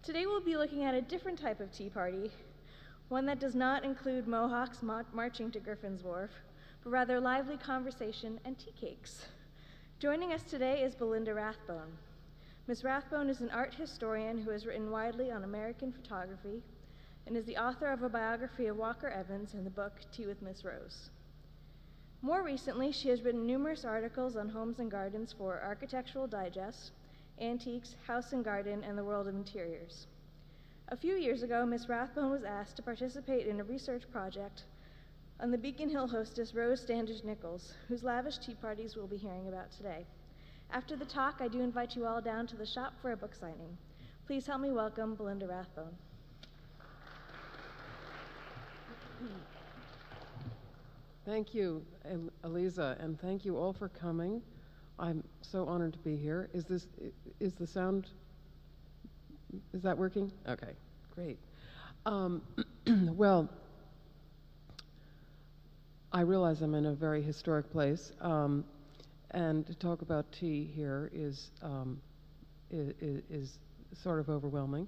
Today we'll be looking at a different type of tea party, one that does not include Mohawks marching to Griffin's Wharf, but rather lively conversation and tea cakes. Joining us today is Belinda Rathbone. Ms. Rathbone is an art historian who has written widely on American photography and is the author of a biography of Walker Evans and the book Tea with Miss Rose. More recently, she has written numerous articles on homes and gardens for Architectural Digest, Antiques, House and Garden, and the World of Interiors. A few years ago, Ms. Rathbone was asked to participate in a research project on the Beacon Hill hostess Rose Standish Nichols, whose lavish tea parties we'll be hearing about today. After the talk, I do invite you all down to the shop for a book signing. Please help me welcome Belinda Rathbone. Thank you, Eliza, and thank you all for coming. I'm so honored to be here. Is the sound, is that working? Okay, great. Well, I realize I'm in a very historic place, and to talk about tea here is sort of overwhelming.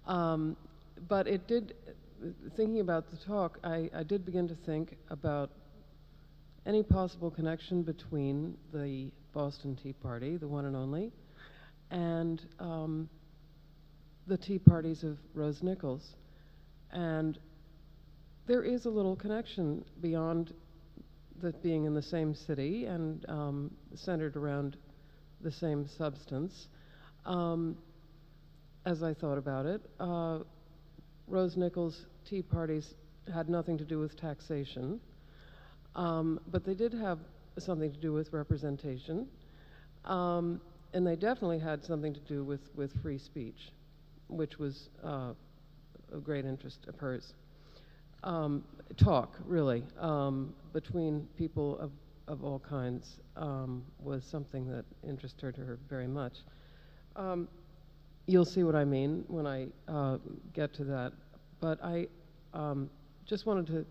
But it did, thinking about the talk, I did begin to think about any possible connection between the Boston Tea Party, the one and only, and the tea parties of Rose Nichols. And there is a little connection beyond that being in the same city and centered around the same substance. As I thought about it, Rose Nichols' tea parties had nothing to do with taxation, but they did have something to do with representation, and they definitely had something to do with free speech, which was of great interest of hers. Talk, really, between people of all kinds was something that interested her very much. You'll see what I mean when I get to that, but I just wanted to,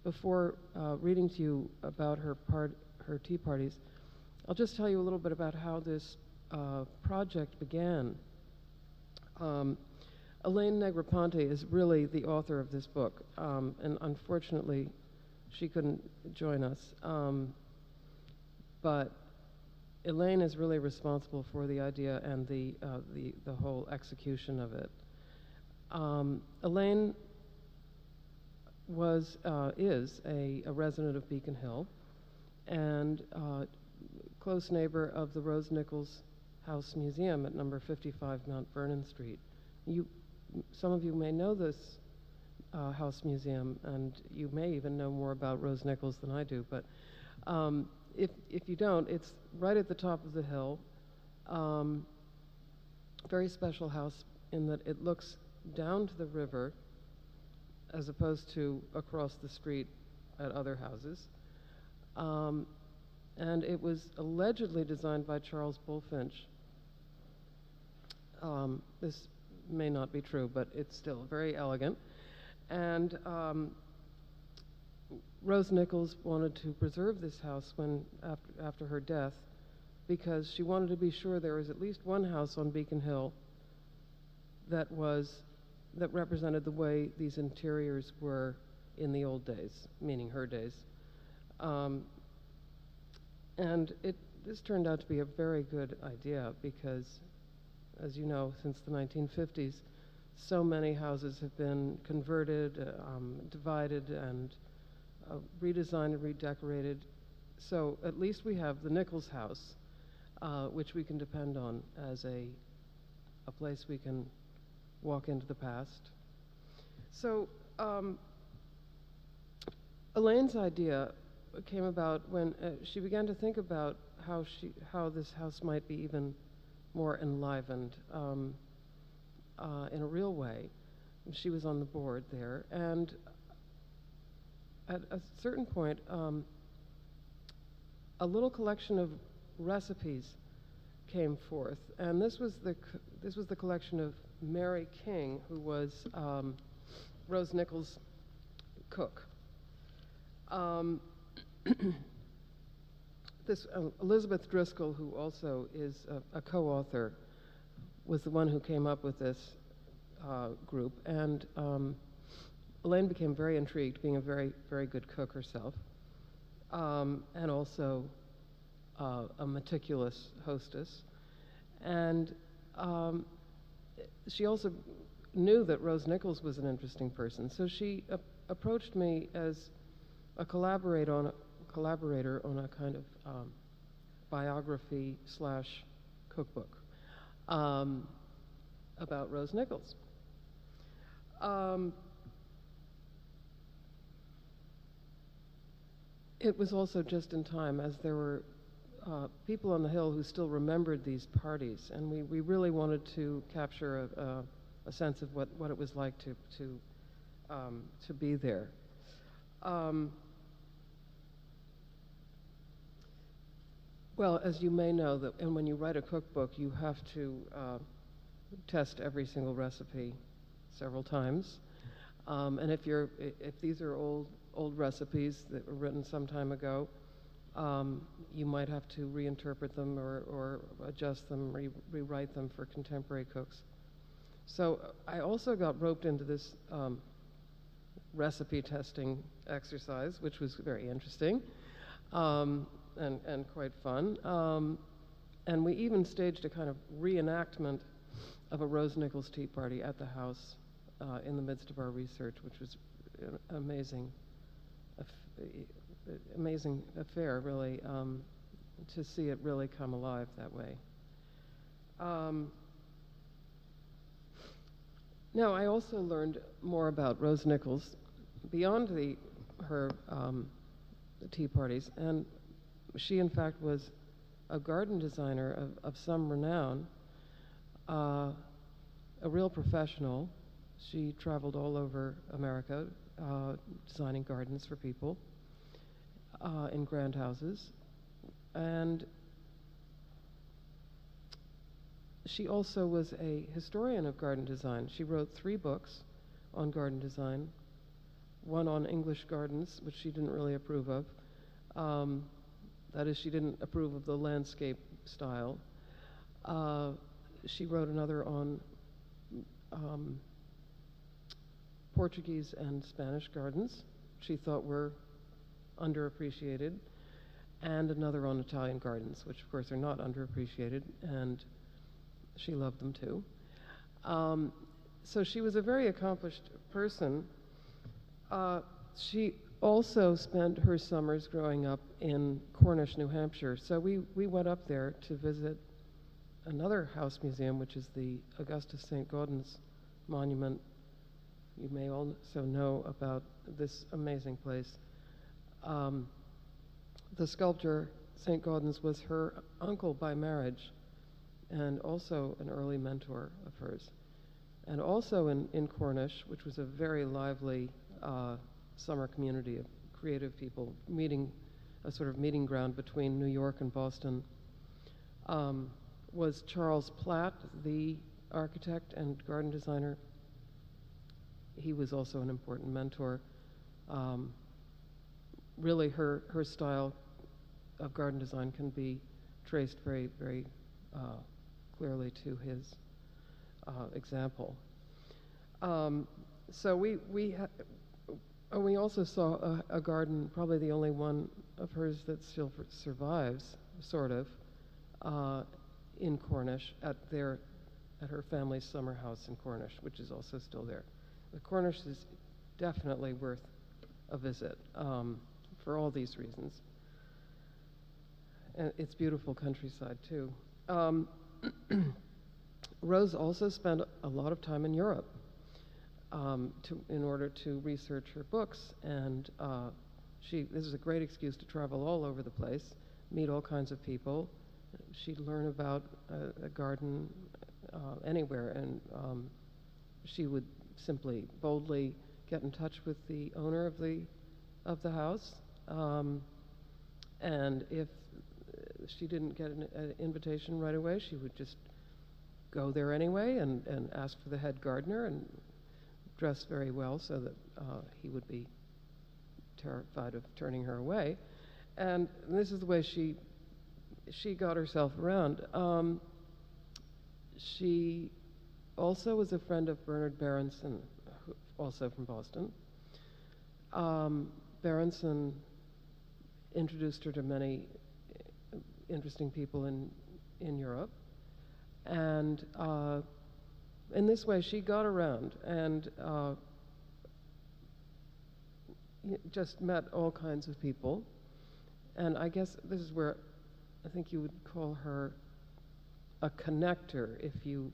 before reading to you about her tea parties, I'll just tell you a little bit about how this project began. Elaine Negroponte is really the author of this book, and unfortunately she couldn't join us, but Elaine is really responsible for the idea and the whole execution of it. Elaine is a resident of Beacon Hill and close neighbor of the Rose Nichols House Museum at number 55 Mount Vernon Street. Some of you may know this House Museum, and you may even know more about Rose Nichols than I do, but if you don't, it's right at the top of the hill. Very special house in that it looks down to the river as opposed to across the street at other houses. And it was allegedly designed by Charles Bulfinch. This may not be true, but it's still very elegant. And Rose Nichols wanted to preserve this house after her death because she wanted to be sure there was at least one house on Beacon Hill that represented the way these interiors were in the old days, meaning her days. And this turned out to be a very good idea because, as you know, since the 1950s, so many houses have been converted, divided, and redesigned and redecorated. So at least we have the Nichols house, which we can depend on as a place we can walk into the past. So Elaine's idea came about when she began to think about how this house might be even more enlivened in a real way. She was on the board there, and at a certain point, a little collection of recipes came forth, and this was the collection of Mary King, who was Rose Nichols' cook. This Elizabeth Driscoll, who also is a co-author, was the one who came up with this group, and Elaine became very intrigued, being a very, very good cook herself, and also a meticulous hostess. And she also knew that Rose Nichols was an interesting person, so she approached me as a collaborator on a kind of biography / cookbook about Rose Nichols. It was also just in time, as there were people on the Hill who still remembered these parties, and we really wanted to capture a sense of what it was like to be there. Well, as you may know, and when you write a cookbook, you have to test every single recipe several times. And if these are old recipes that were written some time ago, you might have to reinterpret them or adjust them, rewrite them for contemporary cooks. So I also got roped into this recipe testing exercise, which was very interesting and quite fun. And we even staged a kind of reenactment of a Rose Nichols tea party at the house in the midst of our research, which was an amazing affair, really, to see it really come alive that way. Now, I also learned more about Rose Nichols beyond her tea parties, and she, in fact, was a garden designer of some renown, a real professional. She traveled all over America designing gardens for people in grand houses. And she also was a historian of garden design. She wrote 3 books on garden design, one on English gardens, which she didn't really approve of. That is, she didn't approve of the landscape style. She wrote another on Portuguese and Spanish gardens, she thought were underappreciated, and another on Italian gardens, which of course are not underappreciated, and she loved them too. So she was a very accomplished person. She also spent her summers growing up in Cornish, New Hampshire. So we went up there to visit another house museum, which is the Augustus St. Gaudens Monument. You may also know about this amazing place. The sculptor, St. Gaudens, was her uncle by marriage and also an early mentor of hers. And also in Cornish, which was a very lively summer community of creative people, a sort of meeting ground between New York and Boston, was Charles Platt, the architect and garden designer. He was also an important mentor. Really, her style of garden design can be traced very, very clearly to his example. So we also saw a garden, probably the only one of hers that still survives, sort of, in Cornish at her family's summer house in Cornish, which is also still there. The Cornish is definitely worth a visit for all these reasons. And it's beautiful countryside too. Rose also spent a lot of time in Europe in order to research her books, and this is a great excuse to travel all over the place, meet all kinds of people. She'd learn about a garden anywhere, and she would simply boldly get in touch with the owner of the house, and if she didn't get an invitation right away, she would just go there anyway and ask for the head gardener and dress very well so that he would be terrified of turning her away. And this is the way she got herself around. She also was a friend of Bernard Berenson, also from Boston. Berenson introduced her to many interesting people in Europe. And in this way, she got around and just met all kinds of people. And I guess this is where I think you would call her a connector, if you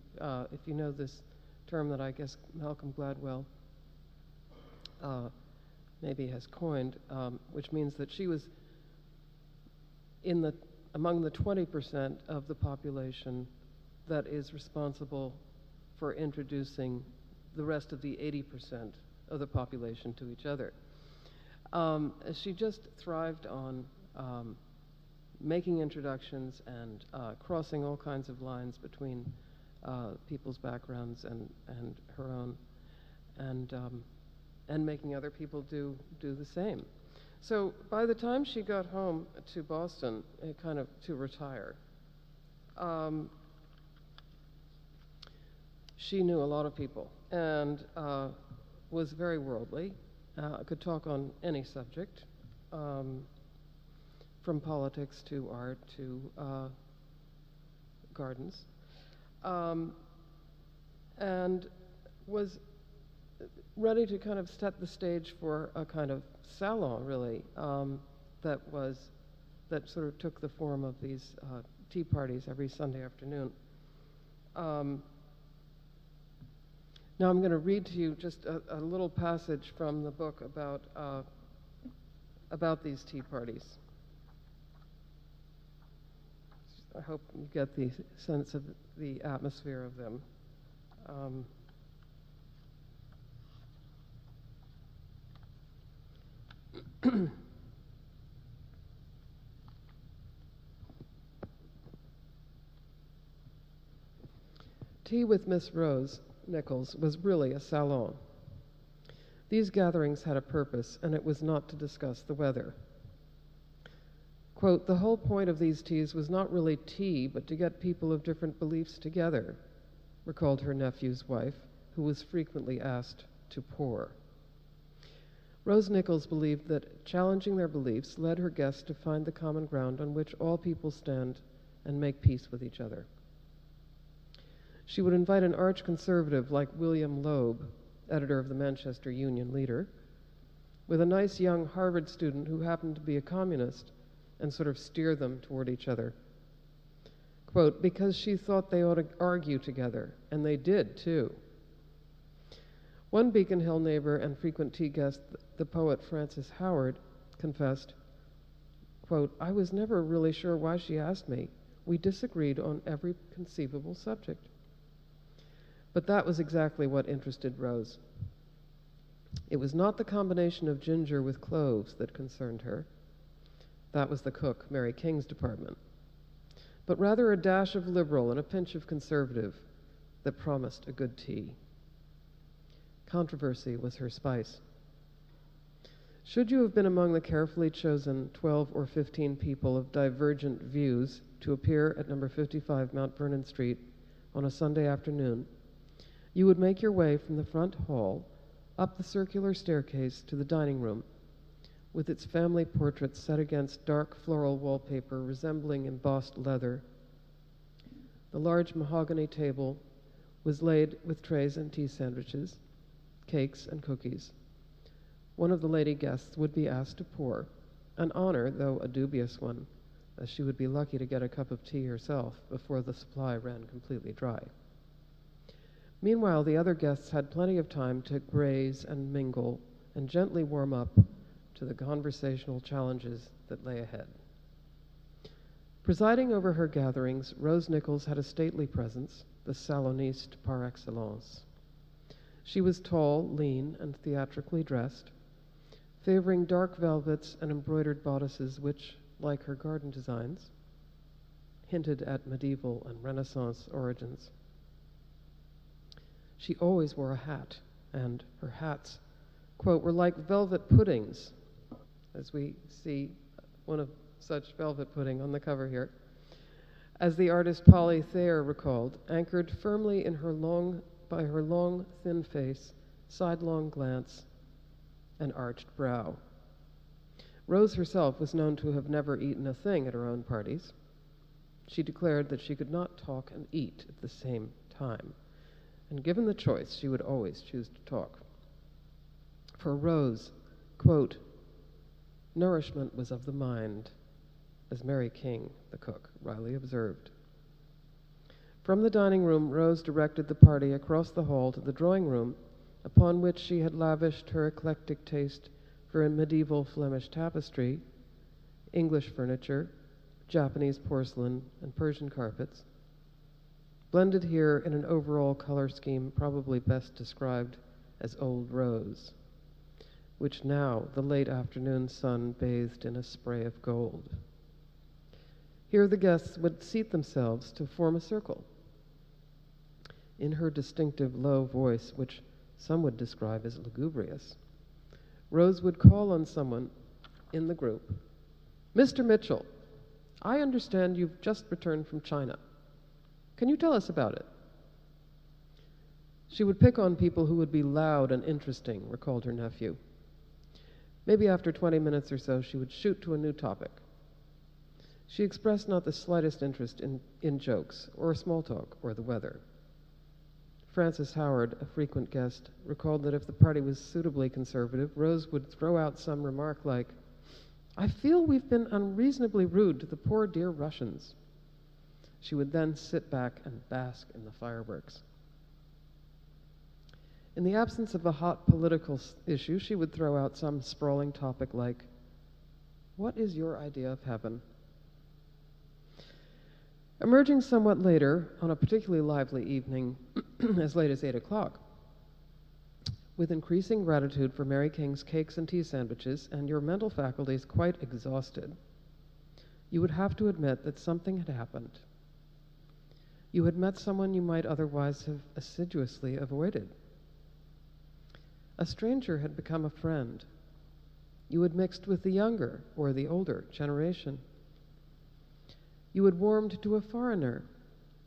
know this term that I guess Malcolm Gladwell maybe has coined, which means that she was among the 20% of the population that is responsible for introducing the rest of the 80% of the population to each other. She just thrived on making introductions and crossing all kinds of lines between people's backgrounds and her own, and making other people do the same. So by the time she got home to Boston, kind of to retire, she knew a lot of people and was very worldly, could talk on any subject, from politics to art to gardens, and was ready to kind of set the stage for a kind of salon, really, that sort of took the form of these tea parties every Sunday afternoon. Now I'm going to read to you just a little passage from the book about these tea parties. I hope you get the sense of the atmosphere of them. Tea with Miss Rose Nichols was really a salon. These gatherings had a purpose, and it was not to discuss the weather. Quote, "The whole point of these teas was not really tea, but to get people of different beliefs together," recalled her nephew's wife, who was frequently asked to pour. Rose Nichols believed that challenging their beliefs led her guests to find the common ground on which all people stand and make peace with each other. She would invite an arch conservative like William Loeb, editor of the Manchester Union Leader, with a nice young Harvard student who happened to be a communist, and sort of steer them toward each other. Quote, "Because she thought they ought to argue together," and they did, too. One Beacon Hill neighbor and frequent tea guest, the poet Francis Howard, confessed, quote, "I was never really sure why she asked me. We disagreed on every conceivable subject." But that was exactly what interested Rose. It was not the combination of ginger with cloves that concerned her. That was the cook, Mary King's department. But rather a dash of liberal and a pinch of conservative that promised a good tea. Controversy was her spice. Should you have been among the carefully chosen 12 or 15 people of divergent views to appear at number 55 Mount Vernon Street on a Sunday afternoon, you would make your way from the front hall up the circular staircase to the dining room, with its family portraits set against dark floral wallpaper resembling embossed leather. The large mahogany table was laid with trays and tea sandwiches, cakes and cookies. One of the lady guests would be asked to pour, an honor, though a dubious one, as she would be lucky to get a cup of tea herself before the supply ran completely dry. Meanwhile, the other guests had plenty of time to graze and mingle and gently warm up to the conversational challenges that lay ahead. Presiding over her gatherings, Rose Nichols had a stately presence, the saloniste par excellence. She was tall, lean, and theatrically dressed, favoring dark velvets and embroidered bodices which, like her garden designs, hinted at medieval and Renaissance origins. She always wore a hat, and her hats, quote, "were like velvet puddings," as we see one of such velvet pudding on the cover here. As the artist Polly Thayer recalled, anchored firmly in her long by her long, thin face, sidelong glance, and arched brow. Rose herself was known to have never eaten a thing at her own parties. She declared that she could not talk and eat at the same time, and given the choice, she would always choose to talk. For Rose, quote, nourishment was of the mind, as Mary King, the cook, wryly observed. From the dining room, Rose directed the party across the hall to the drawing room, upon which she had lavished her eclectic taste for a medieval Flemish tapestry, English furniture, Japanese porcelain, and Persian carpets, blended here in an overall color scheme probably best described as Old Rose, which now the late afternoon sun bathed in a spray of gold. Here the guests would seat themselves to form a circle. In her distinctive low voice, which some would describe as lugubrious, Rose would call on someone in the group. Mr. Mitchell, I understand you've just returned from China. Can you tell us about it? She would pick on people who would be loud and interesting, recalled her nephew. Maybe after 20 minutes or so, she would shoot to a new topic. She expressed not the slightest interest in jokes, or small talk, or the weather. Frances Howard, a frequent guest, recalled that if the party was suitably conservative, Rose would throw out some remark like, I feel we've been unreasonably rude to the poor dear Russians. She would then sit back and bask in the fireworks. In the absence of a hot political issue, she would throw out some sprawling topic like, what is your idea of heaven? Emerging somewhat later, on a particularly lively evening, as late as 8 o'clock, with increasing gratitude for Mary King's cakes and tea sandwiches, and your mental faculties quite exhausted, you would have to admit that something had happened. You had met someone you might otherwise have assiduously avoided. A stranger had become a friend. You had mixed with the younger or the older generation. You had warmed to a foreigner,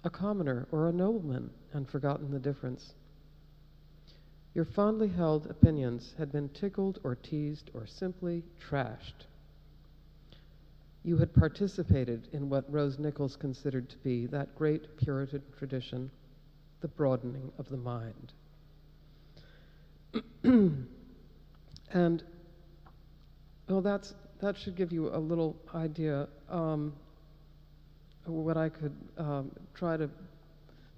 a commoner, or a nobleman, and forgotten the difference. Your fondly held opinions had been tickled or teased or simply trashed. You had participated in what Rose Nichols considered to be that great Puritan tradition, the broadening of the mind. And, well, that should give you a little idea what I could try to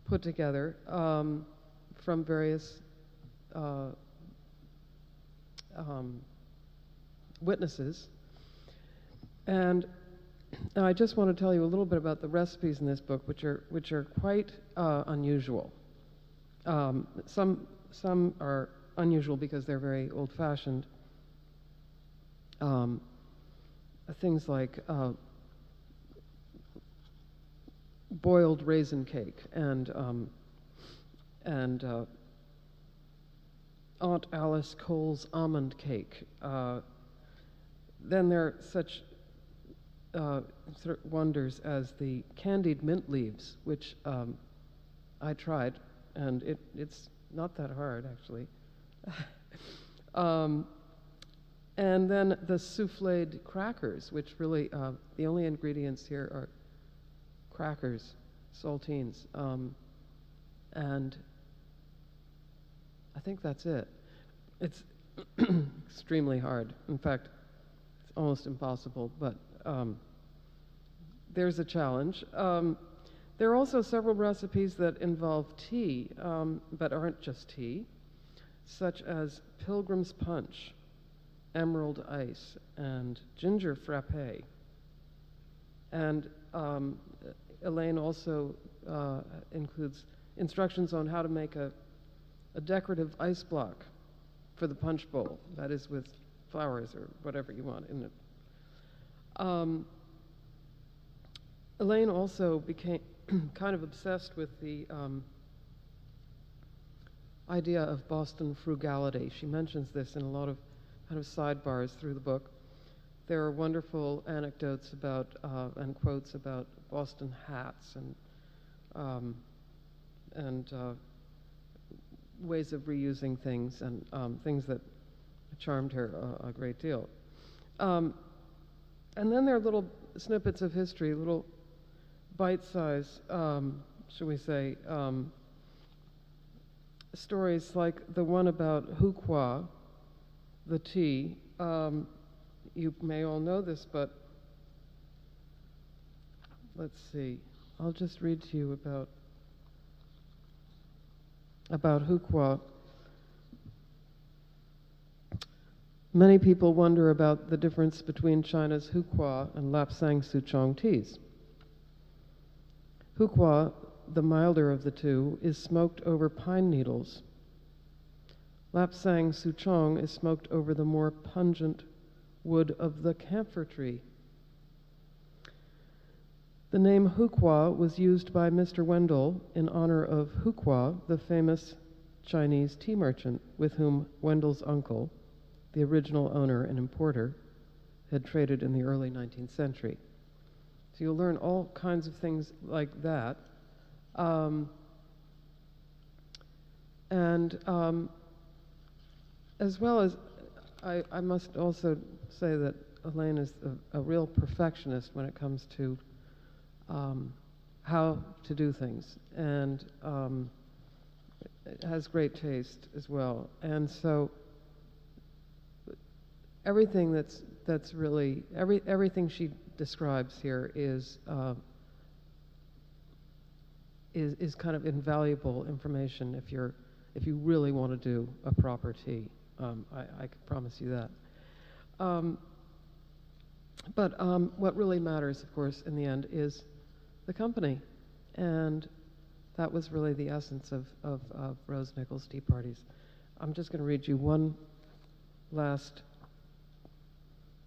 put together from various witnesses. And I just want to tell you a little bit about the recipes in this book, which are quite unusual. Some are unusual because they're very old-fashioned. Things like boiled raisin cake and Aunt Alice Cole's almond cake. Then there are such wonders as the candied mint leaves, which I tried, and it's not that hard, actually. And then the souffled crackers, which really, the only ingredients here are crackers, saltines, and I think that's it. It's extremely hard. In fact, it's almost impossible, but there's a challenge. There are also several recipes that involve tea, but aren't just tea, such as Pilgrim's Punch, Emerald Ice, and Ginger Frappé. And Elaine also includes instructions on how to make a decorative ice block for the punch bowl, that is with flowers or whatever you want in it. Elaine also became kind of obsessed with the idea of Boston frugality. She mentions this in a lot of kind of sidebars through the book. There are wonderful anecdotes about and quotes about Boston hats and ways of reusing things and things that charmed her a great deal. And then there are little snippets of history, little bite-size, shall we say, stories like the one about Hukwa, the tea. You may all know this, but let's see. I'll just read to you about Hukwa. Many people wonder about the difference between China's Hukwa and Lapsang Souchong teas. Hukwa, the milder of the two, is smoked over pine needles. Lapsang Souchong is smoked over the more pungent wood of the camphor tree. The name Hukwa was used by Mr. Wendell in honor of Hukwa, the famous Chinese tea merchant with whom Wendell's uncle, the original owner and importer, had traded in the early 19th century. So you'll learn all kinds of things like that. As well as, I must also say that Elaine is a real perfectionist when it comes to how to do things, and has great taste as well. And so everything that's really everything she describes here is kind of invaluable information if you really want to do a proper tea. I can promise you that. But what really matters, of course, in the end is the company. And that was really the essence of Rose Nichols' tea parties. I'm just going to read you one last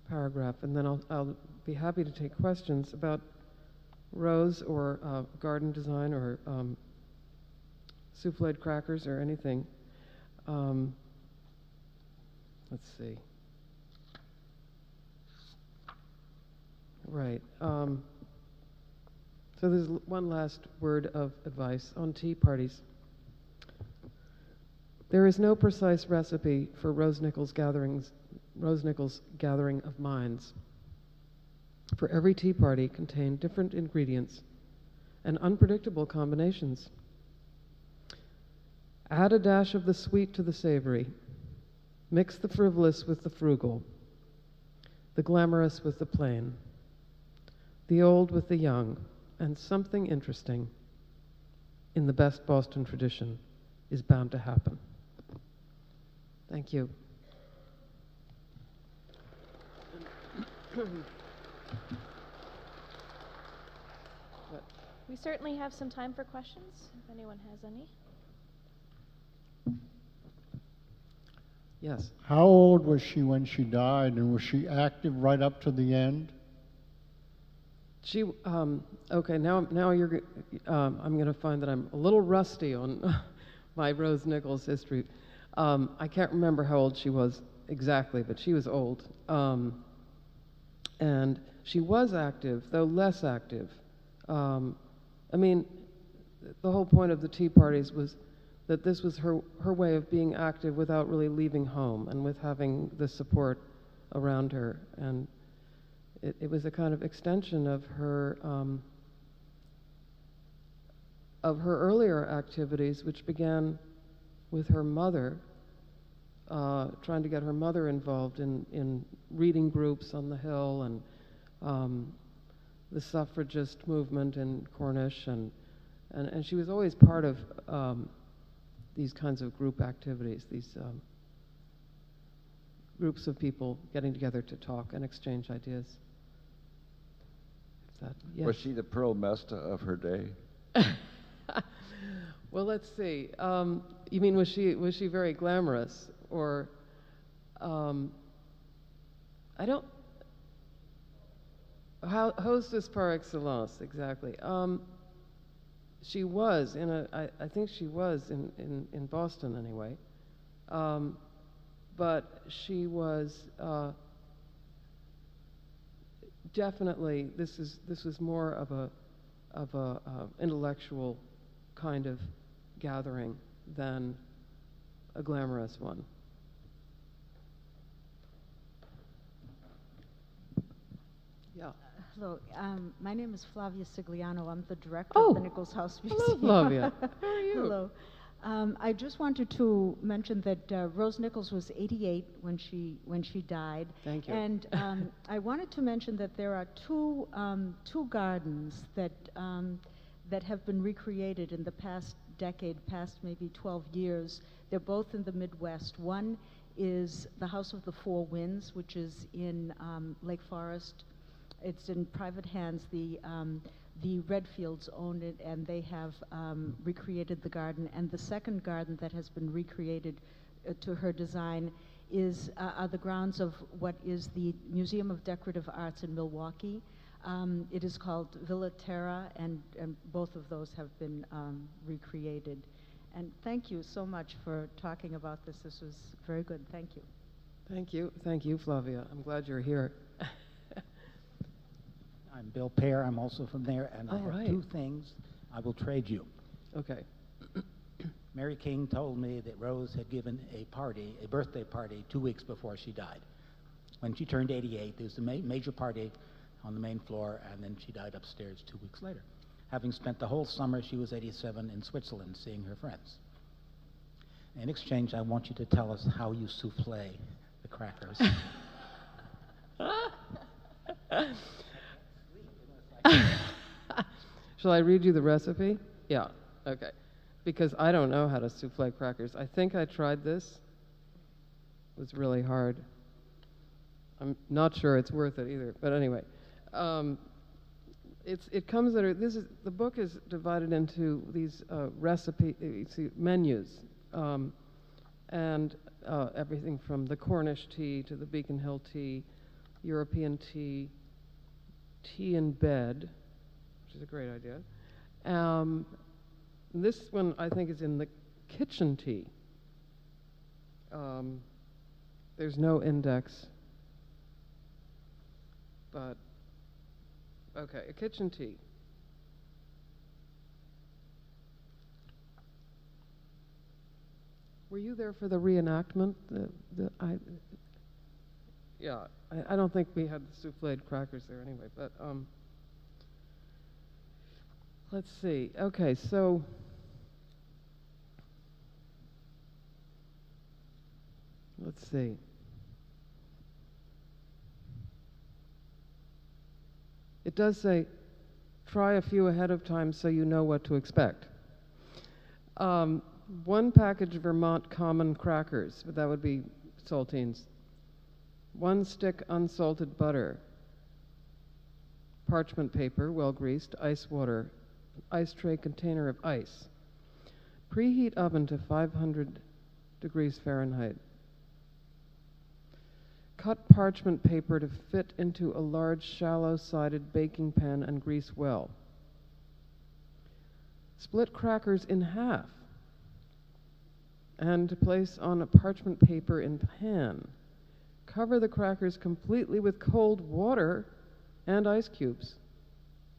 paragraph, and then I'll be happy to take questions about Rose or garden design or souffled crackers or anything. Let's see. Right. So there's one last word of advice on tea parties. There is no precise recipe for Rose Nichols' gathering of minds. For every tea party contained different ingredients and unpredictable combinations. Add a dash of the sweet to the savory. Mix the frivolous with the frugal, the glamorous with the plain, the old with the young, and something interesting, in the best Boston tradition, is bound to happen. Thank you. We certainly have some time for questions, if anyone has any. Yes. How old was she when she died, and was she active right up to the end? She, okay, now you're, I'm going to find that I'm a little rusty on my Rose Nichols history. I can't remember how old she was exactly, but she was old. And she was active, though less active. I mean, the whole point of the tea parties was that this was her way of being active without really leaving home and with having the support around her. And it was a kind of extension of her earlier activities, which began with her mother, trying to get her mother involved in reading groups on the Hill and the suffragist movement in Cornish, and she was always part of these kinds of group activities, these groups of people getting together to talk and exchange ideas. Yes. Was she the Pearl Mesta of her day? Well, let's see. You mean was she very glamorous, or I don't. Hostess par excellence, exactly. She was I think she was in Boston anyway, but she was definitely. This was more of a intellectual kind of gathering than a glamorous one. Yeah. Hello, my name is Flavia Sigliano. I'm the director Oh, of the Nichols House Museum. hello, Flavia. How are you? Hello. I just wanted to mention that Rose Nichols was 88 when she died. Thank you. And I wanted to mention that there are two gardens that have been recreated in the past decade, past maybe 12 years. They're both in the Midwest. One is the House of the Four Winds, which is in Lake Forest. It's in private hands. The Redfields own it, and they have recreated the garden. And the second garden that has been recreated to her design are the grounds of what is the Museum of Decorative Arts in Milwaukee. It is called Villa Terra, and both of those have been recreated. And thank you so much for talking about this. This was very good. Thank you. Thank you. Thank you, Flavia. I'm glad you're here. I'm Bill Pear. I'm also from there, and I have two things I will trade you. Okay. Mary King told me that Rose had given a party, a birthday party, 2 weeks before she died. When she turned 88, there was a major party on the main floor, and then she died upstairs 2 weeks later. Having spent the whole summer, she was 87, in Switzerland, seeing her friends. In exchange, I want you to tell us how you souffle the crackers. Shall I read you the recipe? Yeah, okay. Because I don't know how to souffle crackers. I think I tried this. It was really hard. I'm not sure it's worth it either. But anyway, it comes under, the book is divided into these menus. And everything from the Cornish tea to the Beacon Hill tea, European tea, tea in bed, which is a great idea. This one, I think, is in the kitchen tea. There's no index, but okay, a kitchen tea. Were you there for the reenactment? I don't think we had the souffled crackers there anyway, but let's see. Okay, so let's see. It does say, try a few ahead of time so you know what to expect. 1 package of Vermont Common crackers, but that would be saltines. 1 stick unsalted butter. Parchment paper, well greased, ice water, ice tray container of ice. Preheat oven to 500 degrees Fahrenheit. Cut parchment paper to fit into a large shallow-sided baking pan and grease well. Split crackers in half and place on a parchment paper in pan. Cover the crackers completely with cold water and ice cubes,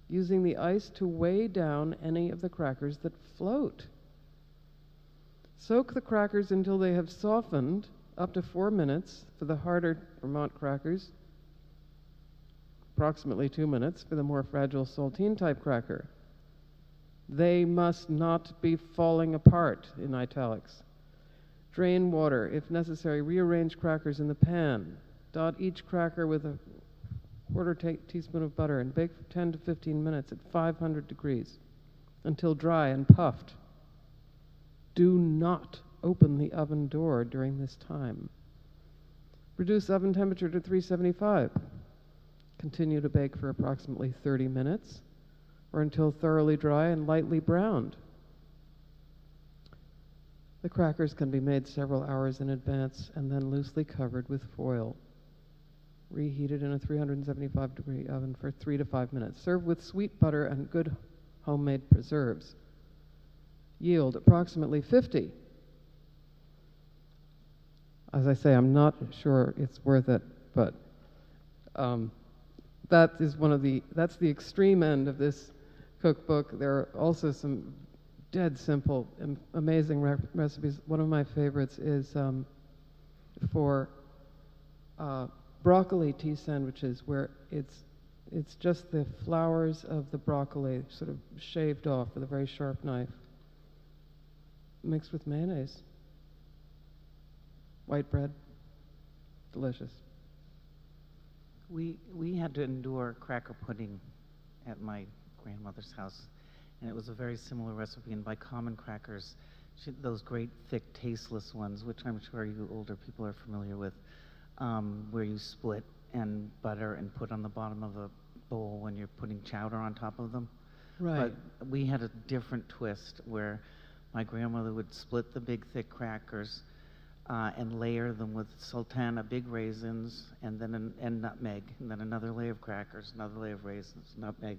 using the ice to weigh down any of the crackers that float. Soak the crackers until they have softened, up to 4 minutes for the harder Vermont crackers, approximately 2 minutes for the more fragile saltine-type cracker. They must not be falling apart, in italics. Drain water. If necessary, rearrange crackers in the pan. Dot each cracker with a quarter teaspoon of butter and bake for 10 to 15 minutes at 500 degrees until dry and puffed. Do not open the oven door during this time. Reduce oven temperature to 375. Continue to bake for approximately 30 minutes or until thoroughly dry and lightly browned. The crackers can be made several hours in advance and then loosely covered with foil. Reheated in a 375-degree oven for 3 to 5 minutes. Serve with sweet butter and good homemade preserves. Yield approximately 50. As I say, I'm not sure it's worth it, but that's the extreme end of this cookbook. There are also some dead simple, amazing recipes. One of my favorites is for broccoli tea sandwiches, where it's just the flowers of the broccoli sort of shaved off with a very sharp knife, mixed with mayonnaise. White bread, delicious. We had to endure cracker pudding at my grandmother's house, and it was a very similar recipe. And by common crackers, those great thick, tasteless ones, which I'm sure you older people are familiar with, where you split and butter and put on the bottom of a bowl when you're putting chowder on top of them. Right. But we had a different twist where my grandmother would split the big, thick crackers and layer them with sultana, big raisins, and then and nutmeg, and then another layer of crackers, another layer of raisins, nutmeg,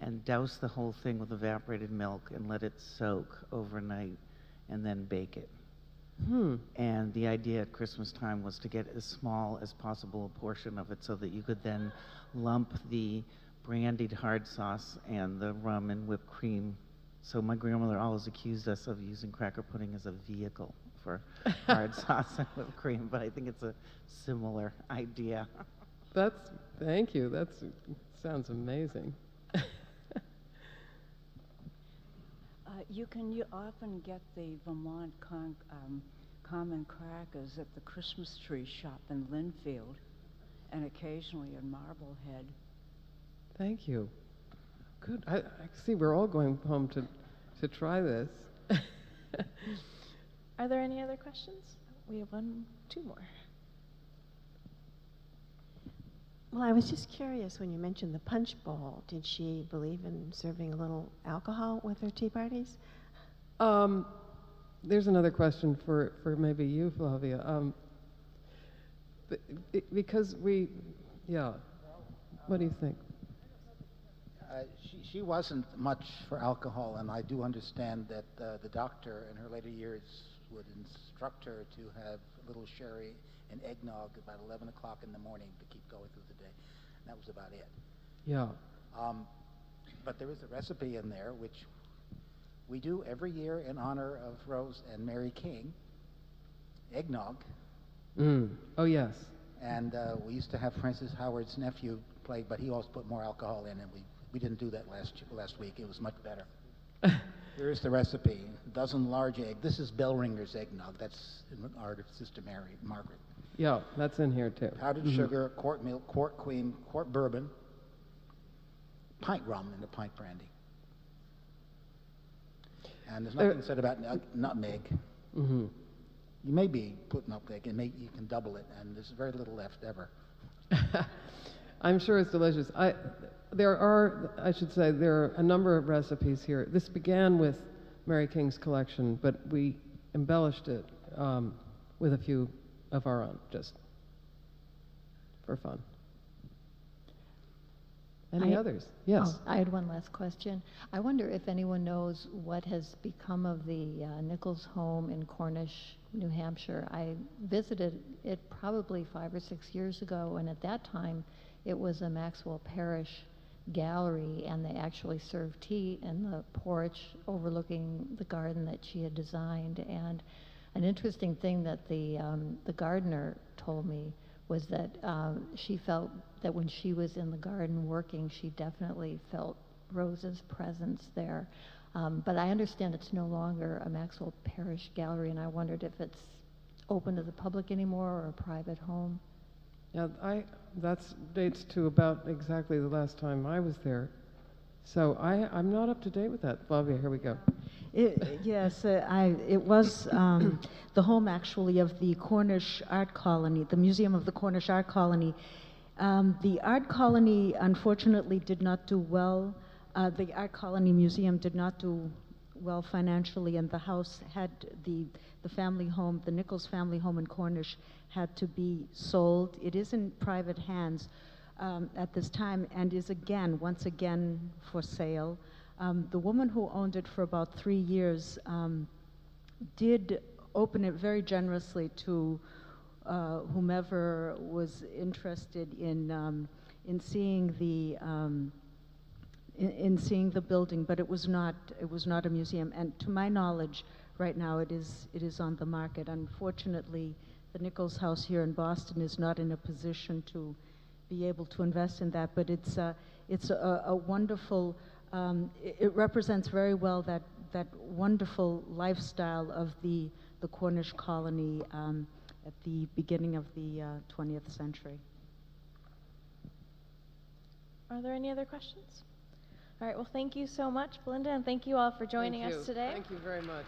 and douse the whole thing with evaporated milk and let it soak overnight, and then bake it. And the idea at Christmas time was to get as small as possible a portion of it so that you could then lump the brandied hard sauce and the rum and whipped cream. So my grandmother always accused us of using cracker pudding as a vehicle for hard sauce and whipped cream, but I think it's a similar idea. Thank you. That sounds amazing. You often get the Vermont common crackers at the Christmas tree shop in Linfield, and occasionally in Marblehead. Thank you. Good. I see we're all going home to try this. Are there any other questions? We have two more. Well, I was just curious when you mentioned the punch bowl. Did she believe in serving a little alcohol with her tea parties? There's another question for maybe you, Flavia. Because what do you think? She wasn't much for alcohol, and I do understand that the doctor in her later years would instruct her to have a little sherry and eggnog about 11 o'clock in the morning to keep going through the day. And that was about it. Yeah. But there is a recipe in there, which we do every year in honor of Rose and Mary King, eggnog. Oh, yes. And we used to have Francis Howard's nephew play, but he always put more alcohol in, and we didn't do that last week. It was much better. Here's the recipe: a dozen large eggs. This is Bellringer's eggnog. That's in art of Sister Margaret. Yeah, that's in here too. Powdered sugar, quart milk, quart cream, quart bourbon, pint rum, and a pint brandy. And there's nothing said about nutmeg. Mm-hmm. You may be putting nutmeg, and you can double it, and there's very little left ever. I'm sure it's delicious. There are a number of recipes here. This began with Mary King's collection, but we embellished it with a few of our own, just for fun. Any others? Yes. I had one last question. I wonder if anyone knows what has become of the Nichols home in Cornish, New Hampshire. I visited it probably 5 or 6 years ago, and at that time it was a Maxwell Parish gallery, and they actually served tea in the porch overlooking the garden that she had designed. And an interesting thing that the gardener told me was that she felt that when she was in the garden working, she definitely felt Rose's presence there. But I understand it's no longer a Maxwell Parish gallery, and I wondered if it's open to the public anymore or a private home. Yeah, that dates to about exactly the last time I was there. So I'm not up to date with that. Flavia, here we go. Yes, it was the home actually of the Cornish Art Colony, the Museum of the Cornish Art Colony. The Art Colony unfortunately did not do well. The Art Colony Museum did not do well financially, and the house had the family home, the Nichols family home in Cornish, had to be sold. It is in private hands at this time, and is once again for sale. The woman who owned it for about 3 years did open it very generously to whomever was interested in seeing in seeing the building, but it was not a museum. And to my knowledge, right now it is on the market. Unfortunately, the Nichols House here in Boston is not in a position to be able to invest in that, but it's a wonderful, it represents very well that wonderful lifestyle of the Cornish colony at the beginning of the 20th century. Are there any other questions? All right, well, thank you so much, Belinda, and thank you all for joining us today. Thank you very much.